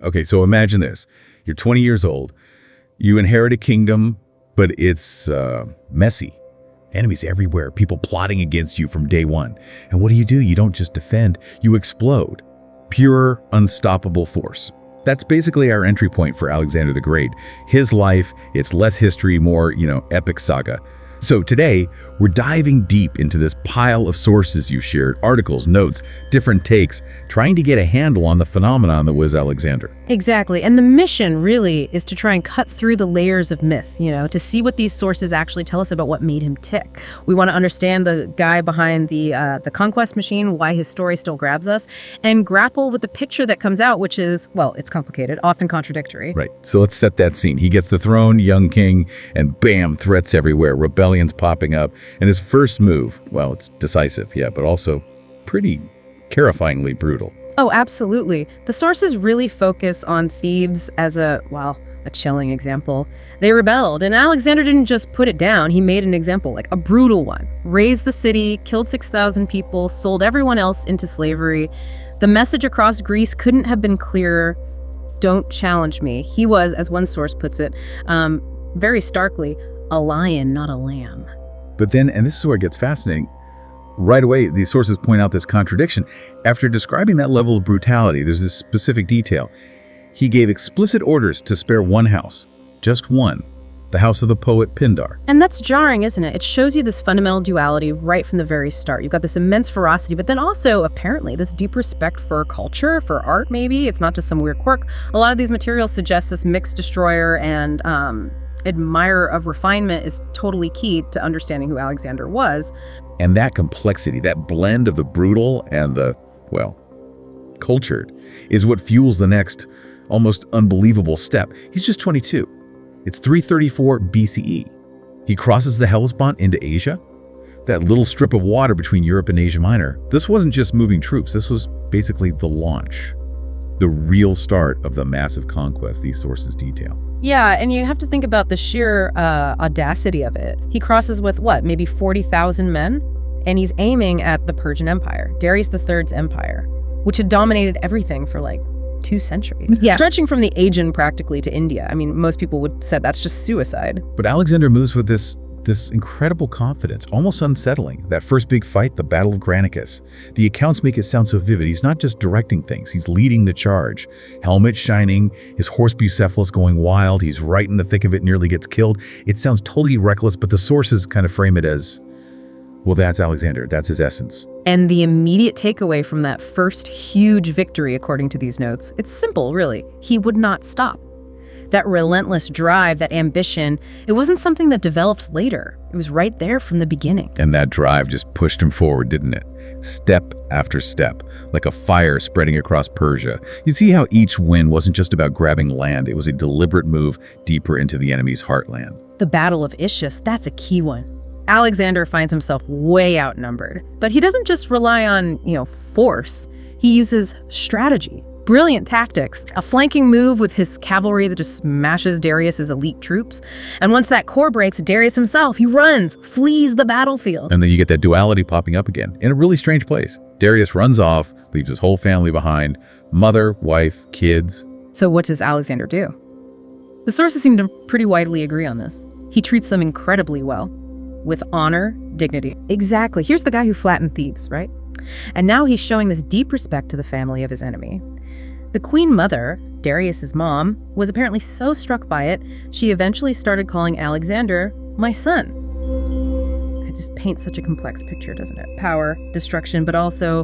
Okay, so imagine this. You're 20 years old. You inherit a kingdom, but it's messy. Enemies everywhere, people plotting against you from day one. And what do? You don't just defend, you explode. Pure, unstoppable force. That's basically our entry point for Alexander the Great. His life, it's less history, more, epic saga. So today, we're diving deep into this pile of sources you shared, articles, notes, different takes, trying to get a handle on the phenomenon that was Alexander. Exactly. And the mission really is to try and cut through the layers of myth, to see what these sources actually tell us about what made him tick. We want to understand the guy behind the conquest machine, why his story still grabs us, and grapple with the picture that comes out, which is, well, it's complicated, often contradictory. Right. So let's set that scene. He gets the throne, young king, and bam, threats everywhere, rebellions popping up. And his first move, well, it's decisive, yeah, but also pretty terrifyingly brutal. Oh, absolutely. The sources really focus on Thebes as a chilling example. They rebelled, and Alexander didn't just put it down, he made an example, like a brutal one. Razed the city, killed 6,000 people, sold everyone else into slavery. The message across Greece couldn't have been clearer. Don't challenge me. He was, as one source puts it, very starkly, a lion, not a lamb. But then, and this is where it gets fascinating, right away, these sources point out this contradiction. After describing that level of brutality, there's this specific detail. He gave explicit orders to spare one house, just one, the house of the poet Pindar. And that's jarring, isn't it? It shows you this fundamental duality right from the very start. You've got this immense ferocity, but then also, apparently, this deep respect for culture, for art, maybe. It's not just some weird quirk. A lot of these materials suggest this mixed destroyer and admirer of refinement is totally key to understanding who Alexander was. And that complexity, that blend of the brutal and the, cultured, is what fuels the next almost unbelievable step. He's just 22. It's 334 BCE. He crosses the Hellespont into Asia, that little strip of water between Europe and Asia Minor. This wasn't just moving troops. This was basically the launch, the real start of the massive conquest these sources detail. Yeah, and you have to think about the sheer audacity of it. He crosses with, maybe 40,000 men? And he's aiming at the Persian Empire, Darius III's empire, which had dominated everything for 2 centuries. Yeah. Stretching from the Aegean practically to India. I mean, most people would say that's just suicide. But Alexander moves with this incredible confidence, almost unsettling. That first big fight, the Battle of Granicus. The accounts make it sound so vivid. He's not just directing things, he's leading the charge. Helmet shining, his horse Bucephalus going wild, he's right in the thick of it, nearly gets killed. It sounds totally reckless, but the sources kind of frame it as, well, that's Alexander, that's his essence. And the immediate takeaway from that first huge victory, according to these notes, it's simple, really. He would not stop. That relentless drive, that ambition, it wasn't something that developed later. It was right there from the beginning. And that drive just pushed him forward, didn't it? Step after step, like a fire spreading across Persia. You see how each win wasn't just about grabbing land. It was a deliberate move deeper into the enemy's heartland. The Battle of Issus, that's a key one. Alexander finds himself way outnumbered. But he doesn't just rely on, force. He uses strategy. Brilliant tactics, a flanking move with his cavalry that just smashes Darius's elite troops. And once that core breaks, Darius himself, he runs, flees the battlefield. And then you get that duality popping up again in a really strange place. Darius runs off, leaves his whole family behind, mother, wife, kids. So what does Alexander do? The sources seem to pretty widely agree on this. He treats them incredibly well, with honor, dignity. Exactly. Here's the guy who flattened Thebes, right? And now he's showing this deep respect to the family of his enemy. The queen mother, Darius's mom, was apparently so struck by it, she eventually started calling Alexander my son. It just paints such a complex picture, doesn't it? Power, destruction, but also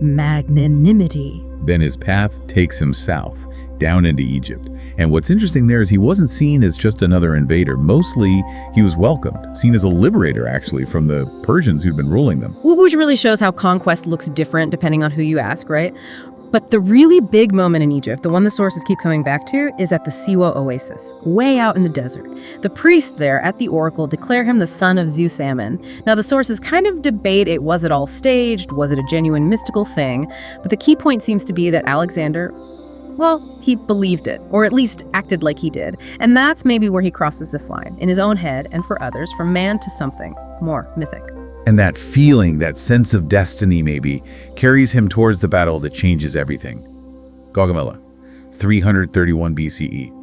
magnanimity. Then his path takes him south, down into Egypt. And what's interesting there is he wasn't seen as just another invader. Mostly, he was welcomed, seen as a liberator, actually, from the Persians who'd been ruling them. Which really shows how conquest looks different depending on who you ask, right? But the really big moment in Egypt, the one the sources keep coming back to, is at the Siwa Oasis, way out in the desert. The priests there at the oracle declare him the son of Zeus Ammon. Now the sources kind of debate was it all staged, was it a genuine mystical thing? But the key point seems to be that Alexander, he believed it, or at least acted like he did. And that's maybe where he crosses this line, in his own head and for others, from man to something more mythic. And that feeling, that sense of destiny maybe, carries him towards the battle that changes everything. Gaugamela. 331 BCE.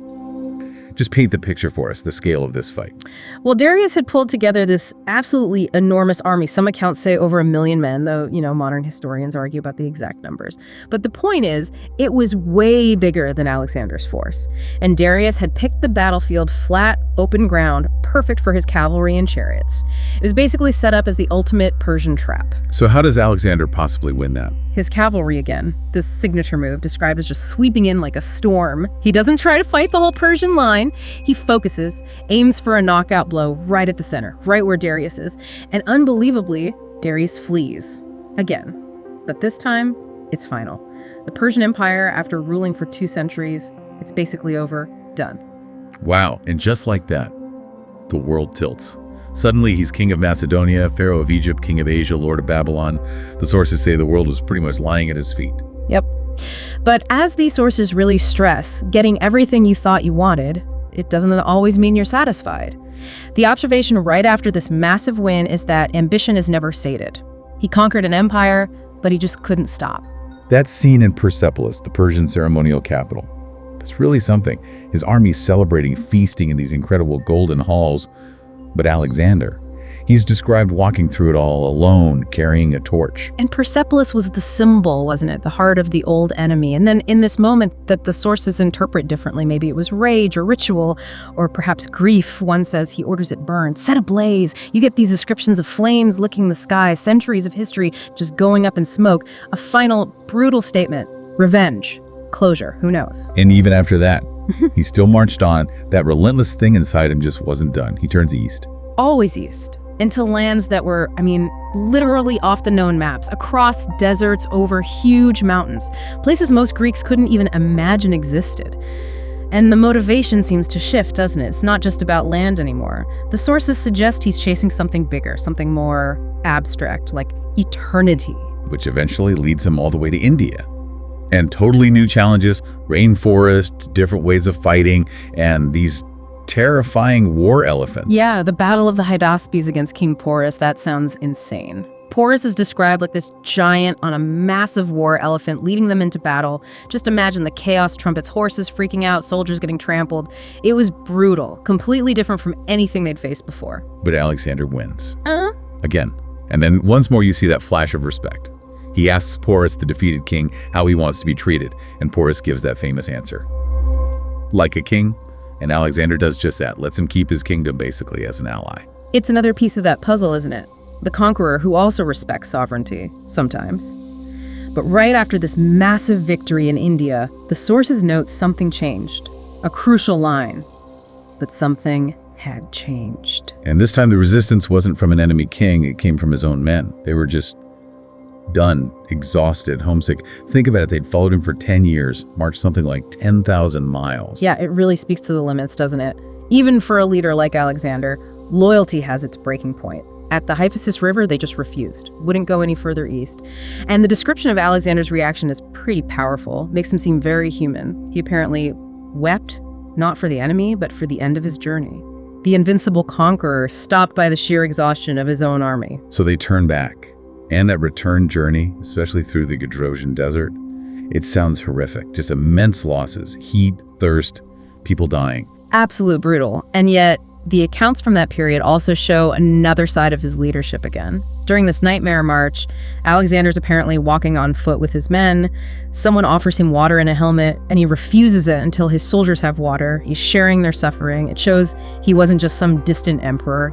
Just paint the picture for us, the scale of this fight. Well, Darius had pulled together this absolutely enormous army. Some accounts say over 1 million men, though, modern historians argue about the exact numbers. But the point is, it was way bigger than Alexander's force. And Darius had picked the battlefield flat, open ground, perfect for his cavalry and chariots. It was basically set up as the ultimate Persian trap. So how does Alexander possibly win that? His cavalry again, this signature move described as just sweeping in like a storm. He doesn't try to fight the whole Persian line. He focuses, aims for a knockout blow right at the center, right where Darius is. And unbelievably, Darius flees. Again. But this time, it's final. The Persian Empire, after ruling for 2 centuries, it's basically over, done. Wow, and just like that, the world tilts. Suddenly, he's king of Macedonia, pharaoh of Egypt, king of Asia, lord of Babylon. The sources say the world was pretty much lying at his feet. Yep. But as these sources really stress, getting everything you thought you wanted, it doesn't always mean you're satisfied. The observation right after this massive win is that ambition is never sated. He conquered an empire, but he just couldn't stop. That scene in Persepolis, the Persian ceremonial capital, that's really something. His army's celebrating, feasting in these incredible golden halls. But Alexander, he's described walking through it all alone, carrying a torch. And Persepolis was the symbol, wasn't it? The heart of the old enemy. And then in this moment that the sources interpret differently, maybe it was rage or ritual, or perhaps grief. One says he orders it burned, set ablaze. You get these descriptions of flames licking the sky, centuries of history just going up in smoke. A final brutal statement, revenge, closure, who knows? And even after that, he still marched on. That relentless thing inside him just wasn't done. He turns east. Always east. Into lands that were, literally off the known maps, across deserts, over huge mountains, places most Greeks couldn't even imagine existed. And the motivation seems to shift, doesn't it? It's not just about land anymore. The sources suggest he's chasing something bigger, something more abstract, like eternity. Which eventually leads him all the way to India. And totally new challenges, rainforests, different ways of fighting, and these terrifying war elephants. Yeah, the Battle of the Hydaspes against King Porus, that sounds insane. Porus is described like this giant on a massive war elephant leading them into battle. Just imagine the chaos, trumpets, horses freaking out, soldiers getting trampled. It was brutal, completely different from anything they'd faced before. But Alexander wins. Again. And then once more you see that flash of respect. He asks Porus, the defeated king, how he wants to be treated, and Porus gives that famous answer. Like a king, and Alexander does just that, lets him keep his kingdom basically as an ally. It's another piece of that puzzle, isn't it? The conqueror who also respects sovereignty, sometimes. But right after this massive victory in India, the sources note something changed. A crucial line. But something had changed. And this time the resistance wasn't from an enemy king, it came from his own men. They were just done, exhausted, homesick. Think about it, they'd followed him for 10 years, marched something like 10,000 miles. Yeah, it really speaks to the limits, doesn't it? Even for a leader like Alexander, loyalty has its breaking point. At the Hyphasis River, they just refused, wouldn't go any further east. And the description of Alexander's reaction is pretty powerful, makes him seem very human. He apparently wept, not for the enemy, but for the end of his journey. The invincible conqueror, stopped by the sheer exhaustion of his own army. So they turn back. And that return journey, especially through the Gaugamela desert, it sounds horrific. Just immense losses, heat, thirst, people dying. Absolute brutal. And yet, the accounts from that period also show another side of his leadership again. During this nightmare march, Alexander's apparently walking on foot with his men. Someone offers him water in a helmet, and he refuses it until his soldiers have water. He's sharing their suffering. It shows he wasn't just some distant emperor,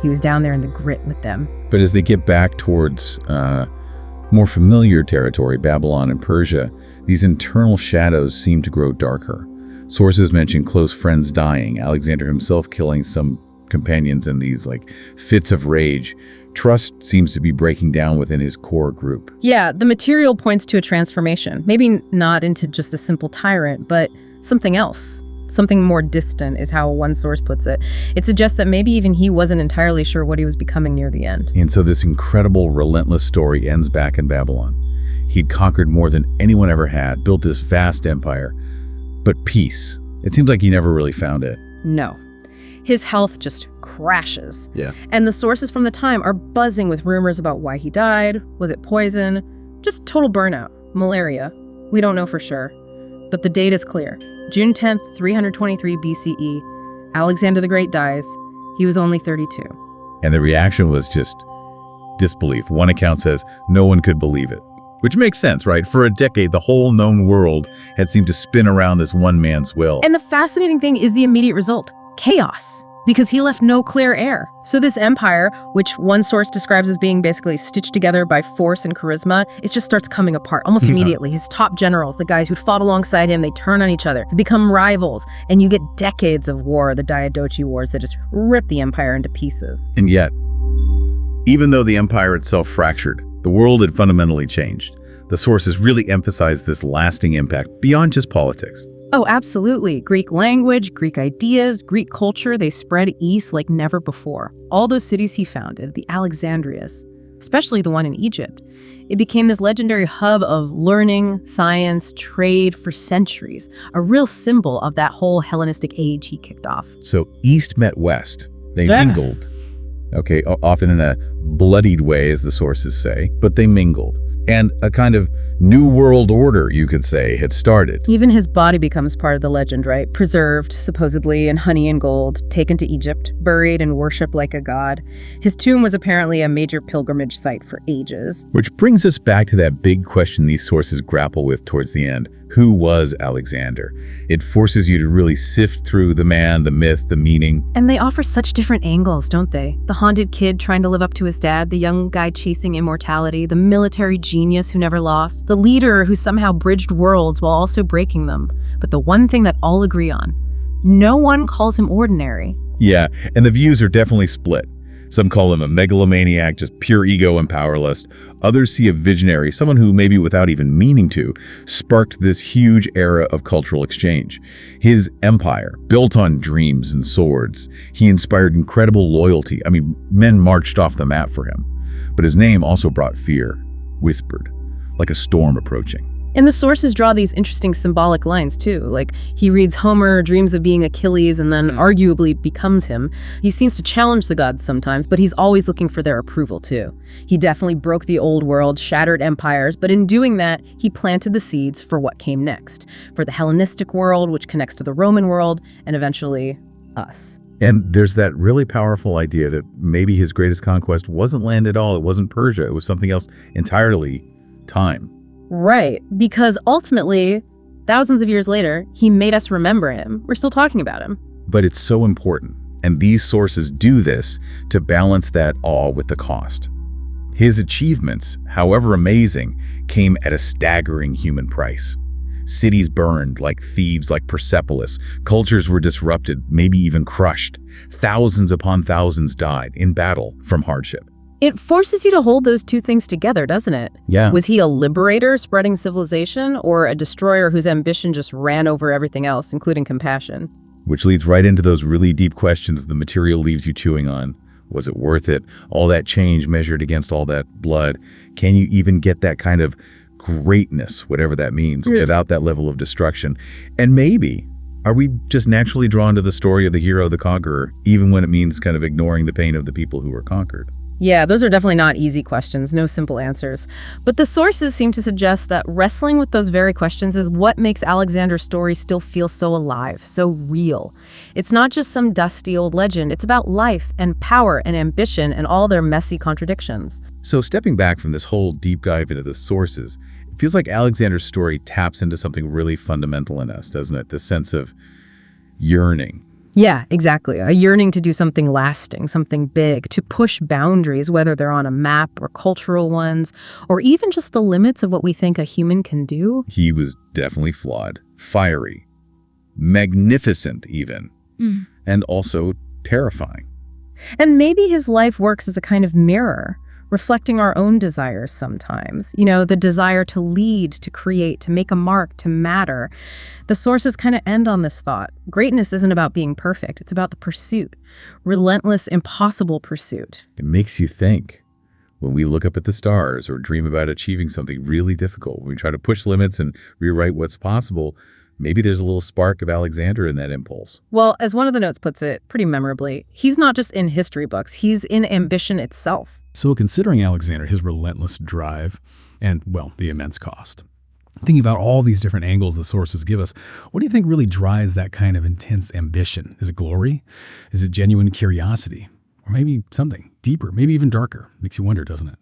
He was down there in the grit with them. But as they get back towards more familiar territory, Babylon and Persia, these internal shadows seem to grow darker. Sources mention close friends dying, Alexander himself killing some companions in these fits of rage. Trust seems to be breaking down within his core group. Yeah, the material points to a transformation. Maybe not into just a simple tyrant, but something else. Something more distant is how one source puts it. It suggests that maybe even he wasn't entirely sure what he was becoming near the end. And so this incredible, relentless story ends back in Babylon. He'd conquered more than anyone ever had, built this vast empire. But peace, it seems like he never really found it. No. His health just crashes. Yeah. And the sources from the time are buzzing with rumors about why he died. Was it poison? Just total burnout. Malaria. We don't know for sure. But the date is clear. June 10th, 323 BCE, Alexander the Great dies. He was only 32. And the reaction was just disbelief. One account says no one could believe it, which makes sense, right? For a decade, the whole known world had seemed to spin around this one man's will. And the fascinating thing is the immediate result, chaos, because he left no clear heir. So this empire, which one source describes as being basically stitched together by force and charisma, it just starts coming apart almost immediately. His top generals, the guys who'd fought alongside him, they turn on each other, they become rivals, and you get decades of war, the Diadochi Wars, that just rip the empire into pieces. And yet, even though the empire itself fractured, the world had fundamentally changed. The sources really emphasize this lasting impact beyond just politics. Oh, absolutely. Greek language, Greek ideas, Greek culture, they spread east like never before. All those cities he founded, the Alexandrias, especially the one in Egypt, it became this legendary hub of learning, science, trade for centuries, a real symbol of that whole Hellenistic age he kicked off. So East met West. They mingled. Okay, often in a bloodied way, as the sources say, but they mingled. And a kind of new world order, you could say, had started. Even his body becomes part of the legend, right? Preserved, supposedly, in honey and gold, taken to Egypt, buried and worshipped like a god. His tomb was apparently a major pilgrimage site for ages. Which brings us back to that big question these sources grapple with towards the end. Who was Alexander? It forces you to really sift through the man, the myth, the meaning. And they offer such different angles, don't they? The haunted kid trying to live up to his dad, the young guy chasing immortality, the military genius who never lost, the leader who somehow bridged worlds while also breaking them. But the one thing that all agree on, no one calls him ordinary. Yeah, and the views are definitely split. Some call him a megalomaniac, just pure ego and power lust. Others see a visionary, someone who, maybe without even meaning to, sparked this huge era of cultural exchange. His empire, built on dreams and swords, he inspired incredible loyalty. I mean, men marched off the mat for him. But his name also brought fear, whispered, like a storm approaching. And the sources draw these interesting symbolic lines too, like he reads Homer, dreams of being Achilles, and then arguably becomes him. He seems to challenge the gods sometimes, but he's always looking for their approval too. He definitely broke the old world, shattered empires, but in doing that, he planted the seeds for what came next, for the Hellenistic world, which connects to the Roman world, and eventually us. And there's that really powerful idea that maybe his greatest conquest wasn't land at all, it wasn't Persia, it was something else entirely, time. Right, because ultimately, thousands of years later, he made us remember him. We're still talking about him. But it's so important, and these sources do this to balance that awe with the cost. His achievements, however amazing, came at a staggering human price. Cities burned like thieves, like Persepolis. Cultures were disrupted, maybe even crushed. Thousands upon thousands died in battle from hardship. It forces you to hold those two things together, doesn't it? Yeah. Was he a liberator spreading civilization, or a destroyer whose ambition just ran over everything else, including compassion? Which leads right into those really deep questions the material leaves you chewing on. Was it worth it? All that change measured against all that blood. Can you even get that kind of greatness, whatever that means, without that level of destruction? And maybe, are we just naturally drawn to the story of the hero, the conqueror, even when it means kind of ignoring the pain of the people who were conquered? Yeah, those are definitely not easy questions, no simple answers. But the sources seem to suggest that wrestling with those very questions is what makes Alexander's story still feel so alive, so real. It's not just some dusty old legend, it's about life and power and ambition and all their messy contradictions. So stepping back from this whole deep dive into the sources, it feels like Alexander's story taps into something really fundamental in us, doesn't it? This sense of yearning. Yeah, exactly. A yearning to do something lasting, something big, to push boundaries, whether they're on a map or cultural ones, or even just the limits of what we think a human can do. He was definitely flawed, fiery, magnificent even, and also terrifying. And maybe his life works as a kind of mirror, reflecting our own desires sometimes. You know, the desire to lead, to create, to make a mark, to matter. The sources kind of end on this thought. Greatness isn't about being perfect. It's about the pursuit. Relentless, impossible pursuit. It makes you think. When we look up at the stars or dream about achieving something really difficult, when we try to push limits and rewrite what's possible, maybe there's a little spark of Alexander in that impulse. Well, as one of the notes puts it pretty memorably, he's not just in history books, he's in ambition itself. So considering Alexander, his relentless drive, and, well, the immense cost, Thinking about all these different angles the sources give us, what do you think really drives that kind of intense ambition? Is it glory? Is it genuine curiosity? Or maybe something deeper, maybe even darker? Makes you wonder, doesn't it?